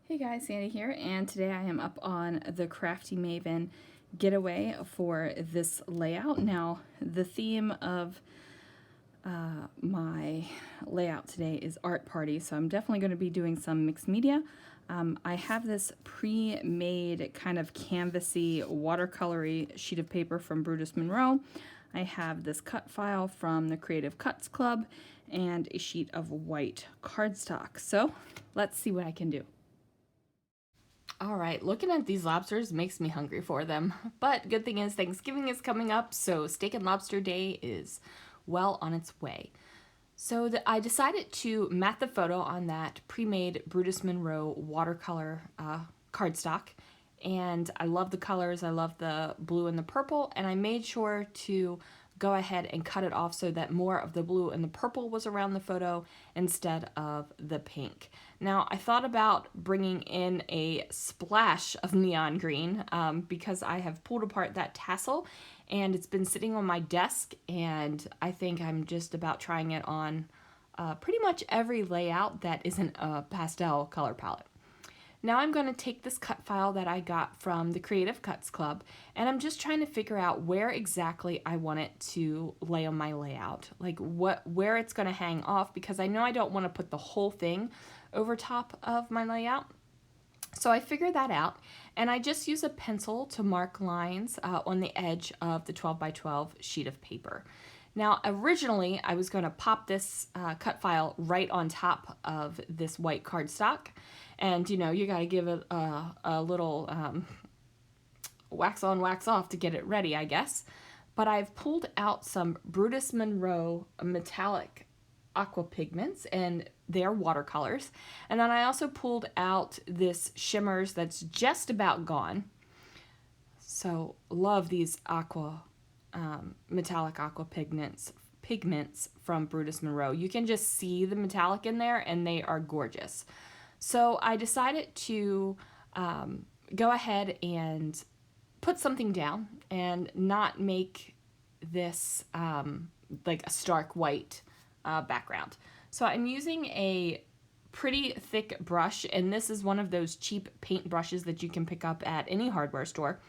Hey guys, Sandy here, and today I am up on the Crafty Maven getaway for this layout. Now, the theme of my layout today is art party, so I'm definitely going to be doing some mixed media. I have this pre-made kind of canvasy watercolory sheet of paper from Brutus Monroe. I have this cut file from the Creative Cuts Club and a sheet of white cardstock. So let's see what I can do. All right, looking at these lobsters makes me hungry for them. But good thing is Thanksgiving is coming up, so Steak and Lobster Day is well on its way. So I decided to mat the photo on that pre-made Brutus Monroe watercolor cardstock. And I love the colors, I love the blue and the purple, and I made sure to go ahead and cut it off so that more of the blue and the purple was around the photo instead of the pink. Now, I thought about bringing in a splash of neon green because I have pulled apart that tassel and it's been sitting on my desk, and I think I'm just about trying it on pretty much every layout that isn't a pastel color palette. Now I'm going to take this cut file that I got from the Creative Cuts Club, and I'm just trying to figure out where exactly I want it to lay on my layout, like where it's going to hang off, because I know I don't want to put the whole thing over top of my layout. So I figured that out, and I just use a pencil to mark lines on the edge of the 12 by 12 sheet of paper. Now, originally, I was going to pop this cut file right on top of this white cardstock, and you know, you got to give it a little wax on, wax off to get it ready, I guess. But I've pulled out some Brutus Monroe metallic aqua pigments, and they're watercolors. And then I also pulled out this shimmers that's just about gone. So love these metallic aqua pigments from Brutus Monroe. You can just see the metallic in there, and they are gorgeous. So I decided to go ahead and put something down and not make this like a stark white background. So I'm using a pretty thick brush, and this is one of those cheap paint brushes that you can pick up at any hardware store.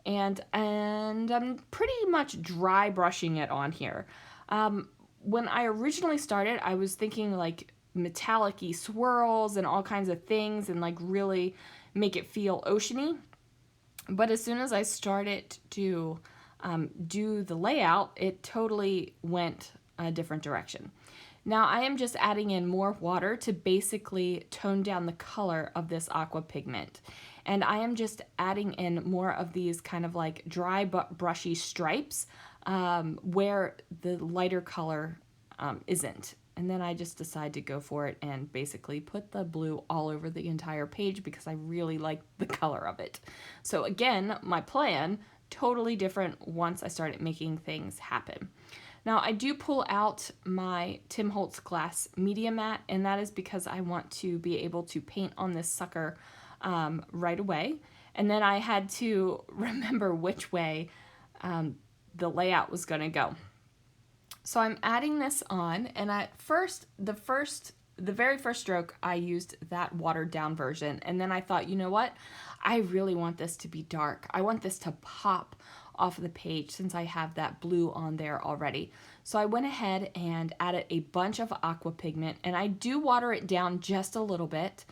And I'm pretty much dry brushing it on here. When I originally started, I was thinking like metallic-y swirls and all kinds of things and like really make it feel oceany. But as soon as I started to do the layout, it totally went a different direction. Now I am just adding in more water to basically tone down the color of this aqua pigment. And I am just adding in more of these kind of like dry but brushy stripes where the lighter color isn't. And then I just decide to go for it and basically put the blue all over the entire page because I really like the color of it. So again, my plan, totally different once I started making things happen. Now I do pull out my Tim Holtz glass media mat, and that is because I want to be able to paint on this sucker right away. And then I had to remember which way the layout was going to go. So I'm adding this on, and the very first stroke, I used that watered down version. And then I thought, you know what? I really want this to be dark. I want this to pop off of the page since I have that blue on there already. So I went ahead and added a bunch of aqua pigment, and I do water it down just a little bit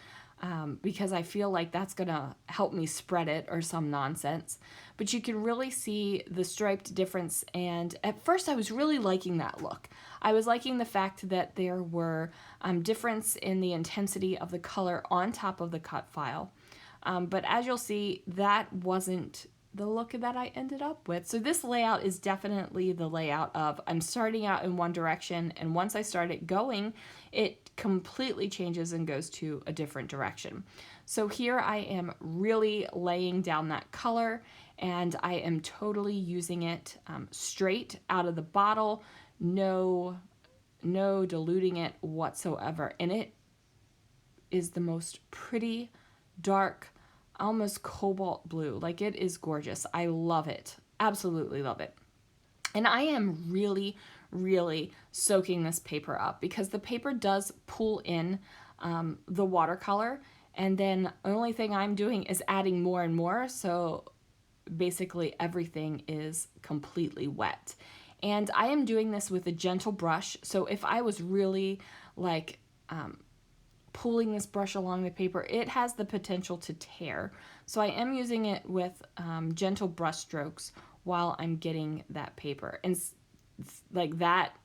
because I feel like that's gonna help me spread it or some nonsense. But you can really see the striped difference, and at first I was really liking that look. I was liking the fact that there were difference in the intensity of the color on top of the cut file. But as you'll see, that wasn't the look that I ended up with. So this layout is definitely the layout of I'm starting out in one direction, and once I start it going, it completely changes and goes to a different direction. So here I am really laying down that color, and I am totally using it straight out of the bottle, no diluting it whatsoever. And it is the most pretty, dark, almost cobalt blue. Like, it is gorgeous. I love it. Absolutely love it. And I am really, really soaking this paper up because the paper does pull in the watercolor, And then the only thing I'm doing is adding more and more. So basically everything is completely wet. And I am doing this with a gentle brush. So if I was really like pulling this brush along the paper, it has the potential to tear. So I am using it with gentle brush strokes while I'm getting that paper. And like that,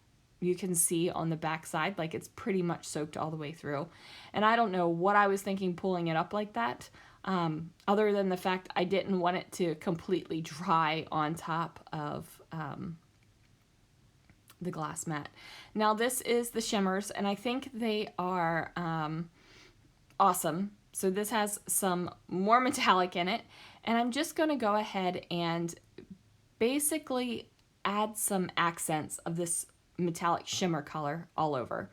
you can see on the back side, like it's pretty much soaked all the way through. And I don't know what I was thinking pulling it up like that, other than the fact I didn't want it to completely dry on top of the glass mat. Now this is the shimmers, and I think they are awesome. So this has some more metallic in it, and I'm just going to go ahead and basically add some accents of this metallic shimmer color all over.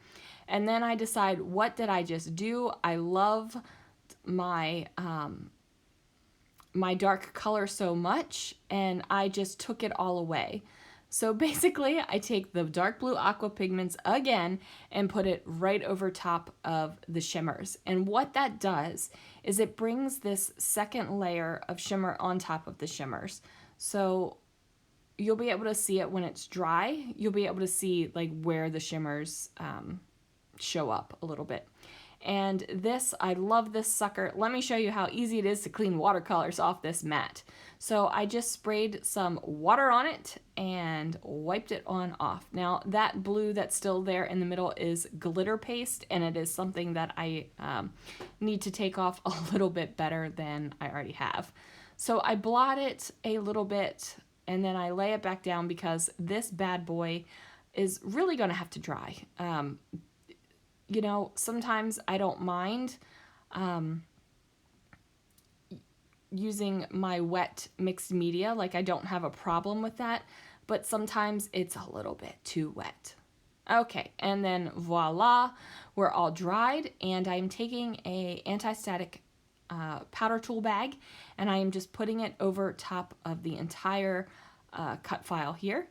And then I decide, what did I just do? I love my my dark color so much, and I just took it all away. So basically, I take the dark blue aqua pigments again and put it right over top of the shimmers. And what that does is it brings this second layer of shimmer on top of the shimmers. So you'll be able to see it when it's dry. You'll be able to see like where the shimmers show up a little bit. And this, I love this sucker. Let me show you how easy it is to clean watercolors off this mat. So I just sprayed some water on it and wiped it on off. Now that blue that's still there in the middle is glitter paste, and it is something that I need to take off a little bit better than I already have. So I blot it a little bit and then I lay it back down because this bad boy is really going to have to dry. You know, sometimes I don't mind using my wet mixed media. Like, I don't have a problem with that, but sometimes it's a little bit too wet. Okay, and then voila, we're all dried, and I'm taking a anti-static powder tool bag, and I am just putting it over top of the entire cut file here.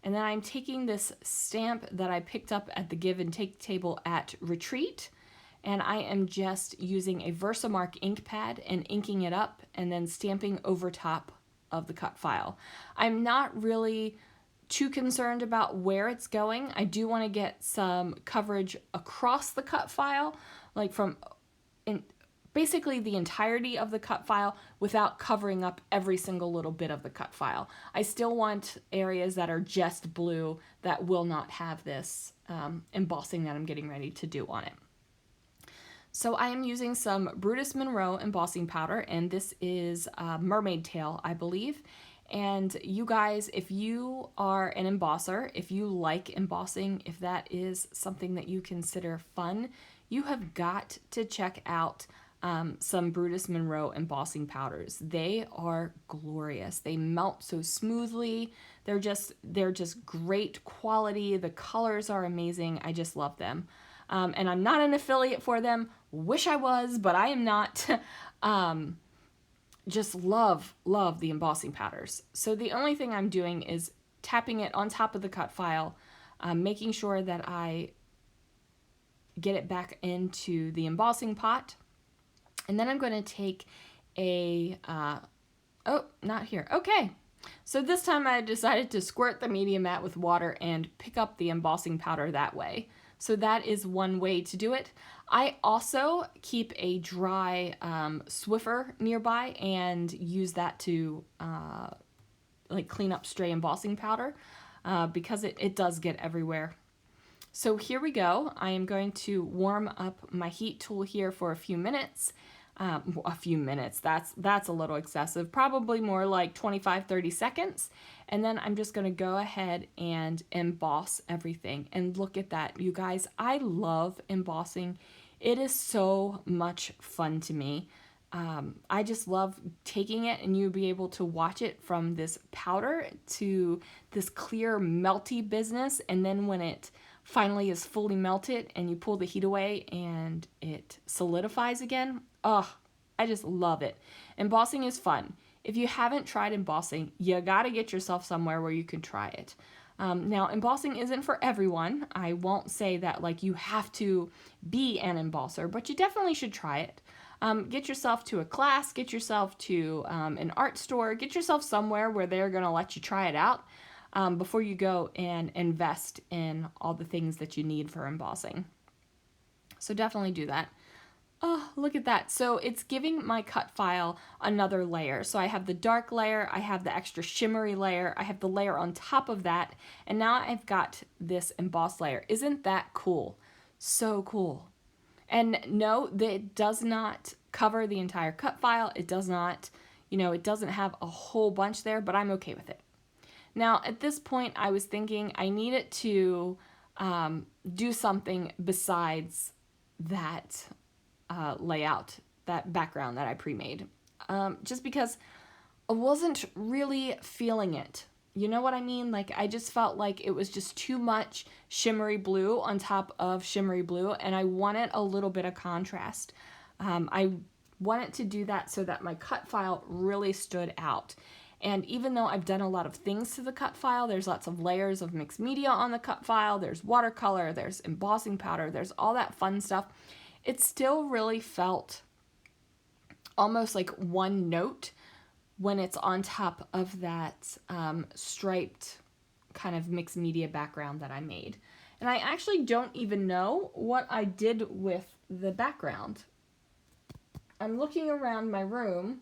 And then I'm taking this stamp that I picked up at the give and take table at Retreat, and I am just using a Versamark ink pad and inking it up and then stamping over top of the cut file. I'm not really too concerned about where it's going. I do want to get some coverage across the cut file, like from basically the entirety of the cut file without covering up every single little bit of the cut file. I still want areas that are just blue that will not have this embossing that I'm getting ready to do on it. So I am using some Brutus Monroe embossing powder, and this is Mermaid Tail, I believe. And you guys, if you are an embosser, if you like embossing, if that is something that you consider fun, you have got to check out some Brutus Monroe embossing powders. They are glorious. They melt so smoothly. They're just great quality. The colors are amazing. I just love them. And I'm not an affiliate for them. Wish I was, but I am not. Just love the embossing powders. So the only thing I'm doing is tapping it on top of the cut file, making sure that I get it back into the embossing pot. And then I'm going to take a, oh, not here. Okay. So this time I decided to squirt the media mat with water and pick up the embossing powder that way. So that is one way to do it. I also keep a dry Swiffer nearby and use that to like clean up stray embossing powder because it does get everywhere. So here we go. I am going to warm up my heat tool here for a few minutes. That's a little excessive. Probably more like 25-30 seconds. And then I'm just going to go ahead and emboss everything. And look at that, you guys. I love embossing. It is so much fun to me. I just love taking it and you'll be able to watch it from this powder to this clear melty business. And then when it finally is fully melted and you pull the heat away and it solidifies again, oh, I just love it. Embossing is fun. If you haven't tried embossing, you gotta get yourself somewhere where you can try it. Now, embossing isn't for everyone. I won't say that like you have to be an embosser, but you definitely should try it. Get yourself to a class, get yourself to an art store, get yourself somewhere where they're going to let you try it out before you go and invest in all the things that you need for embossing. So definitely do that. Oh, look at that. So it's giving my cut file another layer. So I have the dark layer, I have the extra shimmery layer, I have the layer on top of that, and now I've got this embossed layer. Isn't that cool? So cool. And no, it does not cover the entire cut file. It does not, it doesn't have a whole bunch there, but I'm okay with it. Now, at this point, I was thinking I needed to do something besides that layout, that background that I pre-made, just because I wasn't really feeling it. You know what I mean? Like, I just felt like it was just too much shimmery blue on top of shimmery blue, and I wanted a little bit of contrast. I wanted to do that so that my cut file really stood out. And even though I've done a lot of things to the cut file, there's lots of layers of mixed media on the cut file, there's watercolor, there's embossing powder, there's all that fun stuff, it still really felt almost like one note when it's on top of that striped kind of mixed media background that I made. And I actually don't even know what I did with the background. I'm looking around my room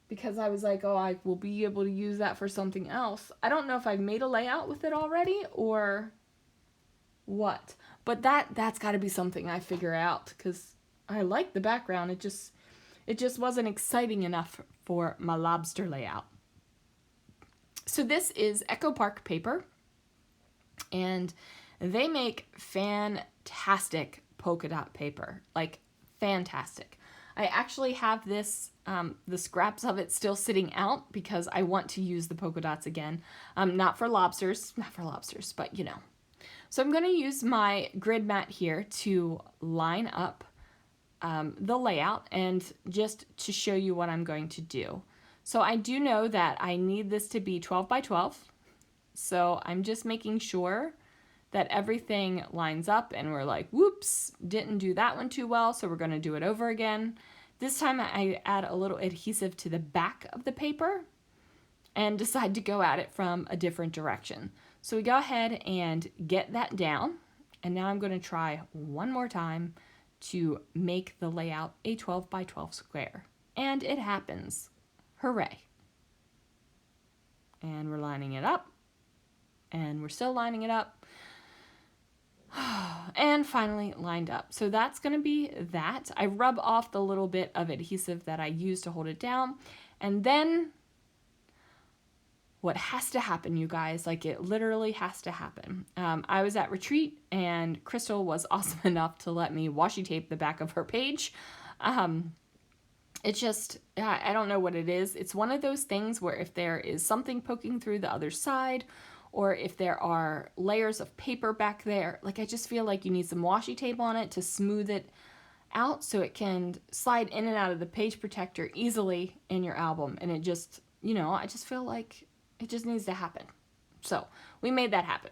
because I was like, oh, I will be able to use that for something else. I don't know if I've made a layout with it already or what. But that's got to be something I figure out because I like the background. It just wasn't exciting enough for my lobster layout. So this is Echo Park paper, and they make fantastic polka dot paper, like fantastic. I actually have this, the scraps of it still sitting out because I want to use the polka dots again. Not for lobsters, but So I'm going to use my grid mat here to line up the layout and just to show you what I'm going to do. So I do know that I need this to be 12 by 12. So I'm just making sure that everything lines up and we're like, whoops, didn't do that one too well, so we're going to do it over again. This time I add a little adhesive to the back of the paper and decide to go at it from a different direction. So we go ahead and get that down, and now I'm going to try one more time to make the layout a 12 by 12 square. And it happens. Hooray. And we're lining it up, and we're still lining it up. And finally lined up. So that's going to be that. I rub off the little bit of adhesive that I used to hold it down. And then what has to happen, you guys, like it literally has to happen. I was at retreat and Crystal was awesome enough to let me washi tape the back of her page. It's just, I don't know what it is. It's one of those things where if there is something poking through the other side, or if there are layers of paper back there, like I just feel like you need some washi tape on it to smooth it out so it can slide in and out of the page protector easily in your album. And it just, I just feel like it just needs to happen. So we made that happen.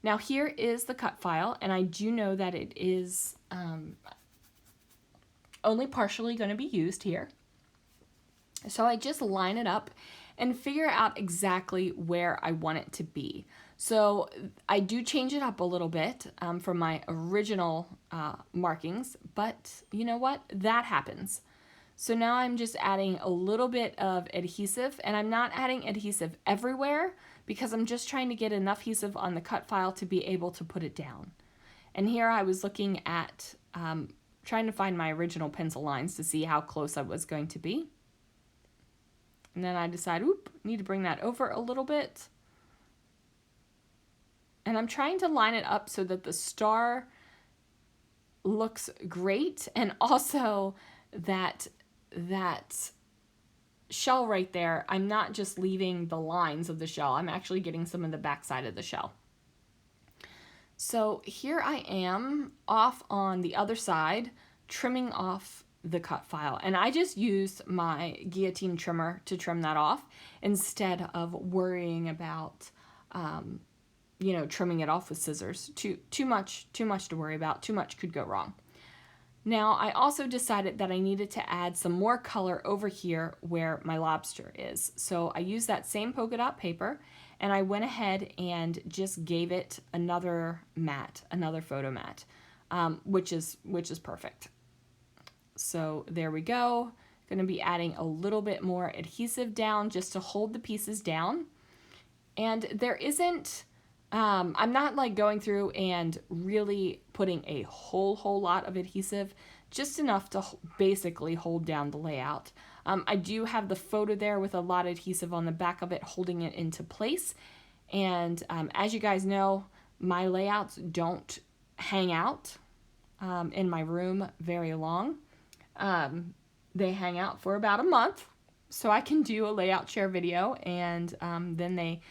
Now here is the cut file, and I do know that it is only partially going to be used here. So I just line it up and figure out exactly where I want it to be. So I do change it up a little bit from my original markings, but you know what? That happens. So now I'm just adding a little bit of adhesive, and I'm not adding adhesive everywhere because I'm just trying to get enough adhesive on the cut file to be able to put it down. And here I was looking at trying to find my original pencil lines to see how close I was going to be. And then I decide, need to bring that over a little bit. And I'm trying to line it up so that the star looks great, and also that shell right there, I'm not just leaving the lines of the shell, I'm actually getting some of the backside of the shell. So here I am off on the other side, trimming off the cut file, and I just used my guillotine trimmer to trim that off instead of worrying about trimming it off with scissors. Too much to worry about. Too much could go wrong. Now, I also decided that I needed to add some more color over here where my lobster is. So I used that same polka dot paper, and I went ahead and just gave it another mat, another photo mat, which is perfect. So there we go. Going to be adding a little bit more adhesive down just to hold the pieces down. And there isn't, I'm not like going through and really putting a whole lot of adhesive, just enough to basically hold down the layout. I do have the photo there with a lot of adhesive on the back of it, holding it into place. And as you guys know, my layouts don't hang out in my room very long. They hang out for about a month, so I can do a layout share video, and then they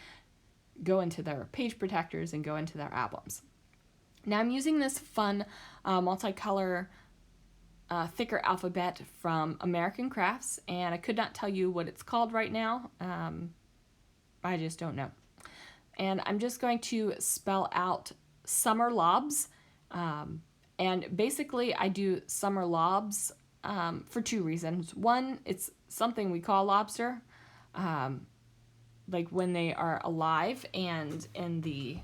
go into their page protectors and go into their albums. Now I'm using this fun multicolor thicker alphabet from American Crafts, and I could not tell you what it's called right now. I just don't know. And I'm just going to spell out summer lobs. And basically I do summer lobs for two reasons. One, it's something we call lobster, like when they are alive and in the,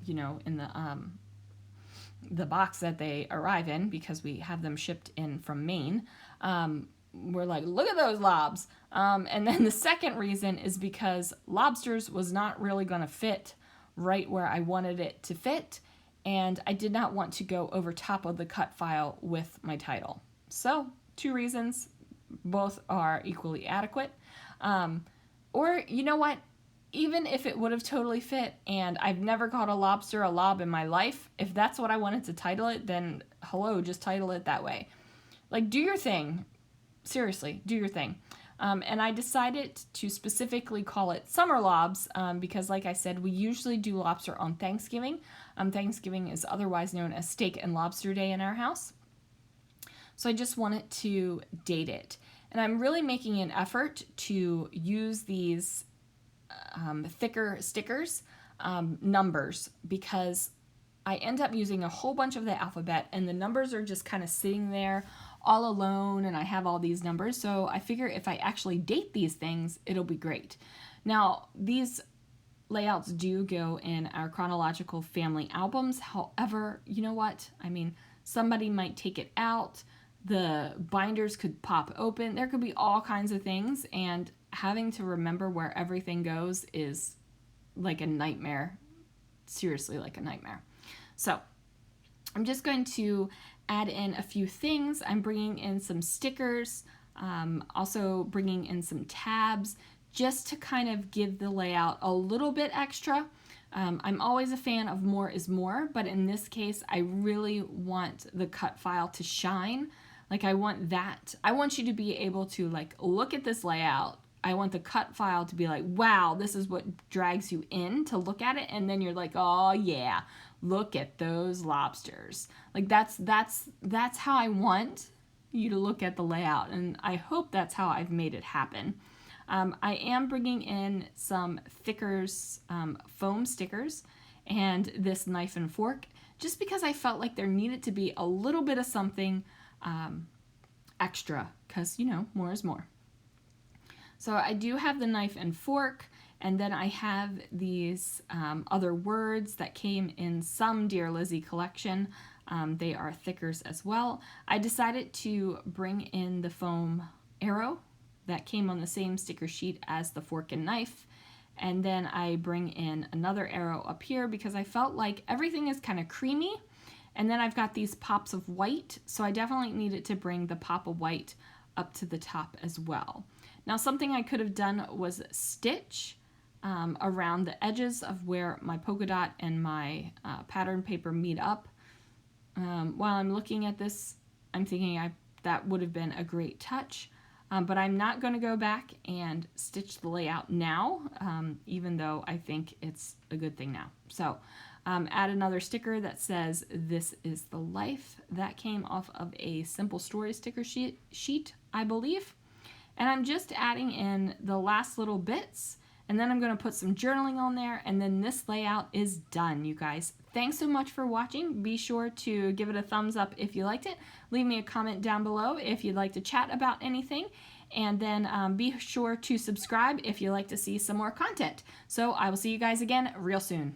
you know, in the box that they arrive in, because we have them shipped in from Maine. We're like, look at those lobs. And then the second reason is because lobsters was not really going to fit right where I wanted it to fit, and I did not want to go over top of the cut file with my title. So, two reasons, both are equally adequate. Or, you know what? Even if it would have totally fit and I've never called a lobster a lob in my life, if that's what I wanted to title it, then hello, just title it that way. Like, do your thing. Seriously, do your thing. And I decided to specifically call it Summer Lobs because, like I said, we usually do lobster on Thanksgiving. Thanksgiving is otherwise known as Steak and Lobster Day in our house. So I just wanted to date it. And I'm really making an effort to use these thicker stickers, numbers, because I end up using a whole bunch of the alphabet and the numbers are just kind of sitting there all alone, and I have all these numbers. So I figure if I actually date these things, it'll be great. Now, these layouts do go in our chronological family albums. However, you know what? I mean, somebody might take it out. The binders could pop open. There could be all kinds of things, and having to remember where everything goes is like a nightmare. Seriously, like a nightmare. So I'm just going to add in a few things. I'm bringing in some stickers, also bringing in some tabs, just to kind of give the layout a little bit extra. I'm always a fan of more is more, but in this case, I really want the cut file to shine. Like, I want that. I want you to be able to, like, look at this layout. I want the cut file to be like, wow, this is what drags you in to look at it. And then you're like, oh yeah, look at those lobsters. Like, that's how I want you to look at the layout. And I hope that's how I've made it happen. I am bringing in some thickers, foam stickers, and this knife and fork, just because I felt like there needed to be a little bit of something extra, because, you know, more is more. So I do have the knife and fork, and then I have these other words that came in some Dear Lizzie collection. They are thickers as well. I decided to bring in the foam arrow that came on the same sticker sheet as the fork and knife, and then I bring in another arrow up here because I felt like everything is kind of creamy. And then I've got these pops of white, so I definitely needed to bring the pop of white up to the top as well. Now, something I could have done was stitch around the edges of where my polka dot and my pattern paper meet up. While I'm looking at this, I'm thinking that would have been a great touch, but I'm not going to go back and stitch the layout now, even though I think it's a good thing now. So add another sticker that says, "This is the life." That came off of a Simple Story sticker sheet, I believe. And I'm just adding in the last little bits, And then I'm going to put some journaling on there, and then this layout is done, you guys. Thanks so much for watching. Be sure to give it a thumbs up if you liked it. Leave me a comment down below if you'd like to chat about anything. And then be sure to subscribe if you'd like to see some more content. So I will see you guys again real soon.